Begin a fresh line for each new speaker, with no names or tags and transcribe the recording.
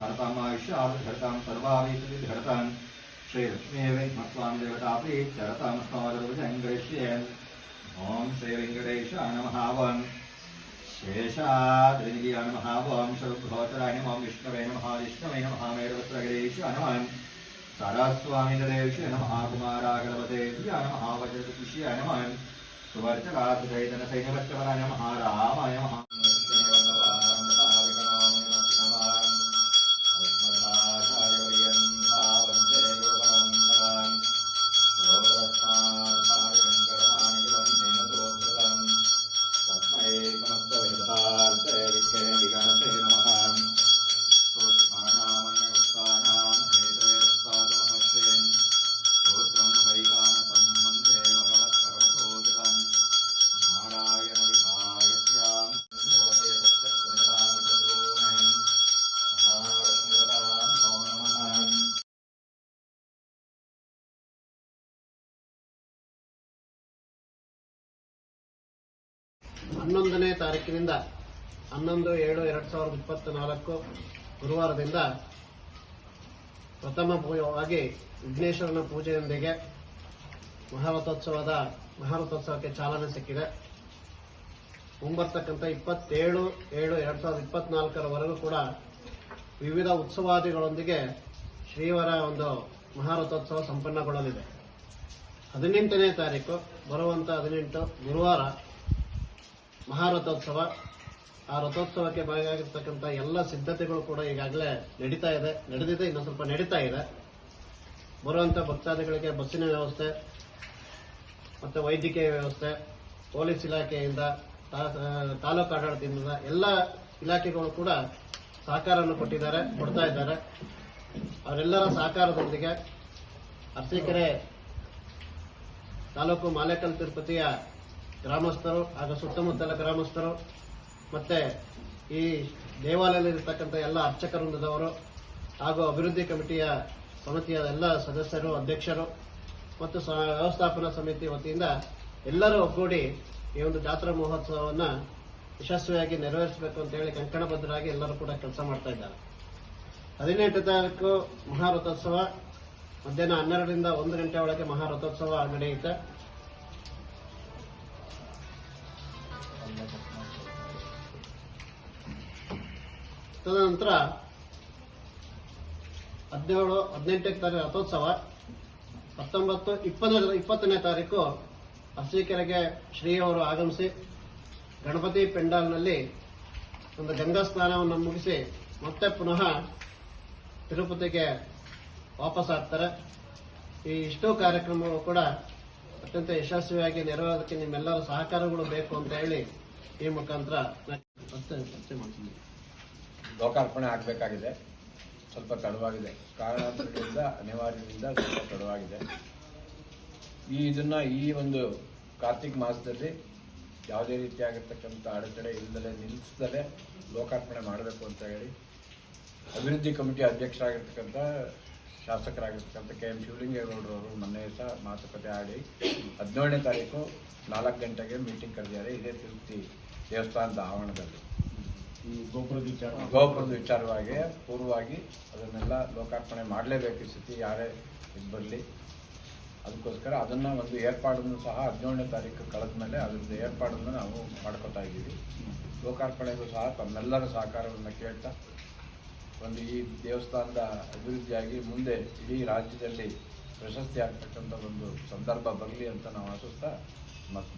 धरतां सर्वावीति धरतां श्रीलक्ष्मीवेङ्कटस्वामी देवतापि चरतां स्मरभुजङ्गरिष्येन् ओम श्री वेंकटेशाय नमः वं शेषाद्रिनिधियाय नमः वं सर्वभूतराय नमः विष्णवे नमः विष्णवे नमः मेरुवस्त्रगिरीशाय नमः सारास्वामी देवेशाय नमः कुमारागणपतेभ्याय नमः वज्रतुष्याय नमः सुवर्चकासुचैतन्यसैन्यवच्चवराय नमः रामाय नमः
ಹನ್ನೊಂದನೇ ತಾರೀಕಿನಿಂದ 11/7/2024 ಗುರುವಾರದಿಂದ ಪ್ರಥಮವಾಗಿ ವಿಘ್ನೇಶ್ವರನ ಪೂಜೆಯೊಂದಿಗೆ ಮಹಾರಥೋತ್ಸವಕ್ಕೆ ಚಾಲನೆ ಸಿಕ್ಕಿದೆ. ಮುಂಬರ್ತಕ್ಕಂಥ 27/7/2024 ಕೂಡ ವಿವಿಧ ಉತ್ಸವಾದಿಗಳೊಂದಿಗೆ ಶ್ರೀವರ ಒಂದು ಮಹಾರಥೋತ್ಸವ ಸಂಪನ್ನಗೊಳ್ಳಲಿದೆ. 18ನೇ ತಾರೀಕು ಬರುವಂತ 18 ಗುರುವಾರ ಮಹಾರಥೋತ್ಸವ. ಆ ರಥೋತ್ಸವಕ್ಕೆ ಭಾಗಿಯಾಗಿರ್ತಕ್ಕಂಥ ಎಲ್ಲ ಸಿದ್ಧತೆಗಳು ಕೂಡ ಈಗಾಗಲೇ ನಡೆದಿದೆ, ಇನ್ನು ಸ್ವಲ್ಪ ನಡೀತಾ ಇದೆ. ಬರುವಂತ ಭಕ್ತಾದಿಗಳಿಗೆ ಬಸ್ಸಿನ ವ್ಯವಸ್ಥೆ ಮತ್ತೆ ವೈದ್ಯಕೀಯ ವ್ಯವಸ್ಥೆ, ಪೊಲೀಸ್ ಇಲಾಖೆಯಿಂದ, ತಾಲೂಕು ಆಡಳಿತದಿಂದ ಎಲ್ಲ ಇಲಾಖೆಗಳು ಕೂಡ ಸಹಕಾರವನ್ನು ಕೊಡ್ತಾ ಇದ್ದಾರೆ. ಅವರೆಲ್ಲರ ಸಹಕಾರದೊಂದಿಗೆ ಅರಸೀಕೆರೆ ತಾಲೂಕು ಮಾಲೇಕಲ್ ತಿರುಪತಿಯ ಗ್ರಾಮಸ್ಥರು ಹಾಗೂ ಸುತ್ತಮುತ್ತಲ ಗ್ರಾಮಸ್ಥರು ಮತ್ತೆ ಈ ದೇವಾಲಯದಲ್ಲಿರತಕ್ಕಂಥ ಎಲ್ಲ ಅರ್ಚಕ ವೃಂದದವರು ಹಾಗೂ ಅಭಿವೃದ್ಧಿ ಕಮಿಟಿಯ ಸಮಿತಿಯ ಎಲ್ಲ ಸದಸ್ಯರು, ಅಧ್ಯಕ್ಷರು ಮತ್ತು ವ್ಯವಸ್ಥಾಪನಾ ಸಮಿತಿ ವತಿಯಿಂದ ಎಲ್ಲರೂ ಒಗ್ಗೂಡಿ ಈ ಒಂದು ಜಾತ್ರಾ ಮಹೋತ್ಸವವನ್ನು ಯಶಸ್ವಿಯಾಗಿ ನೆರವೇರಿಸಬೇಕು ಅಂತ ಹೇಳಿ ಕಂಕಣಬದ್ಧರಾಗಿ ಎಲ್ಲರೂ ಕೂಡ ಕೆಲಸ ಮಾಡ್ತಾ ಇದ್ದಾರೆ. 18 ತಾರೀಕು ಮಹಾರಥೋತ್ಸವ ಮಧ್ಯಾಹ್ನ 12ರಿಂದ 1 ಗಂಟೆ ಒಳಗೆ ಮಹಾರಥೋತ್ಸವ ನಡೆಯುತ್ತೆ. ತದನಂತರ 17-18ನೇ ತಾರೀಕು ರಥೋತ್ಸವ, 19-20ನೇ ತಾರೀಕು ಅರಸೀಕೆರೆಗೆ ಶ್ರೀಯವರು ಆಗಮಿಸಿ ಗಣಪತಿ ಪೆಂಡಾಲ್ನಲ್ಲಿ ಒಂದು ಗಂಗಾ ಸ್ನಾನವನ್ನು ಮುಗಿಸಿ ಮತ್ತೆ ಪುನಃ ತಿರುಪತಿಗೆ ವಾಪಸ್ ಆಗ್ತಾರೆ. ಈ ಇಷ್ಟೂ ಕಾರ್ಯಕ್ರಮಗಳು ಕೂಡ ಅತ್ಯಂತ ಯಶಸ್ವಿಯಾಗಿ ನೆರವೇರೋದಕ್ಕೆ ನಿಮ್ಮೆಲ್ಲರ ಸಹಕಾರಗಳು ಬೇಕು ಅಂತ ಹೇಳಿ ಈ ಮುಖಾಂತರ ಚರ್ಚೆ ಮಾಡ್ತೀನಿ.
ಲೋಕಾರ್ಪಣೆ ಆಗಬೇಕಾಗಿದೆ, ಸ್ವಲ್ಪ ತಡವಾಗಿದೆ. ಕಾರಣಾಂತರಗಳಿಂದ ಅನಿವಾರ್ಯದಿಂದ ಸ್ವಲ್ಪ ತಡವಾಗಿದೆ. ಈ ಒಂದು ಕಾರ್ತಿಕ್ ಮಾಸದಲ್ಲಿ ಯಾವುದೇ ರೀತಿಯಾಗಿರ್ತಕ್ಕಂಥ ಅಡೆತಡೆ ಇಲ್ಲದಲೇ ನಿಲ್ಲಿಸದಲೇ ಲೋಕಾರ್ಪಣೆ ಮಾಡಬೇಕು ಅಂತ ಹೇಳಿ ಅಭಿವೃದ್ಧಿ ಕಮಿಟಿ ಅಧ್ಯಕ್ಷರಾಗಿರ್ತಕ್ಕಂಥ ಶಾಸಕರಾಗಿರ್ತಕ್ಕಂಥ KM ಶಿವಲಿಂಗೇಗೌಡರವರು ಮೊನ್ನೆ ಸಹ ಮಾತುಕತೆ ಆಡಿ 17ನೇ ತಾರೀಕು 4 ಗಂಟೆಗೆ ಮೀಟಿಂಗ್ ಕರೆದಿದ್ದಾರೆ. ಇದೇ ತಿರುಪತಿ ದೇವಸ್ಥಾನದ ಆವರಣದಲ್ಲಿ ಗೋಪುರದ ವಿಚಾರವಾಗಿ ಪೂರ್ವವಾಗಿ ಅದನ್ನೆಲ್ಲ ಲೋಕಾರ್ಪಣೆ ಮಾಡಲೇಬೇಕು. ಈ ಸ್ಥಿತಿ ಯಾರೇ ಇದು ಬರಲಿ, ಅದಕ್ಕೋಸ್ಕರ ಅದನ್ನ ಒಂದು ಏರ್ಪಾಡನ್ನು ಸಹ 17ನೇ ತಾರೀಕು ಕಳೆದ ಮೇಲೆ ಅದರಿಂದ ಏರ್ಪಾಡನ್ನು ನಾವು ಮಾಡ್ಕೋತಾ ಇದ್ದೀವಿ. ಲೋಕಾರ್ಪಣೆಗೂ ಸಹ ತಮ್ಮೆಲ್ಲರ ಸಹಕಾರವನ್ನು ಕೇಳ್ತಾ ಒಂದು ಈ ದೇವಸ್ಥಾನದ ಅಭಿವೃದ್ಧಿಯಾಗಿ ಮುಂದೆ ಇಡೀ ರಾಜ್ಯದಲ್ಲಿ ಪ್ರಶಸ್ತಿ ಆಗ್ತಕ್ಕಂಥ ಒಂದು ಸಂದರ್ಭ ಬರಲಿ ಅಂತ ನಾವು ಆಶಿಸ್ತಾ ಮಾತು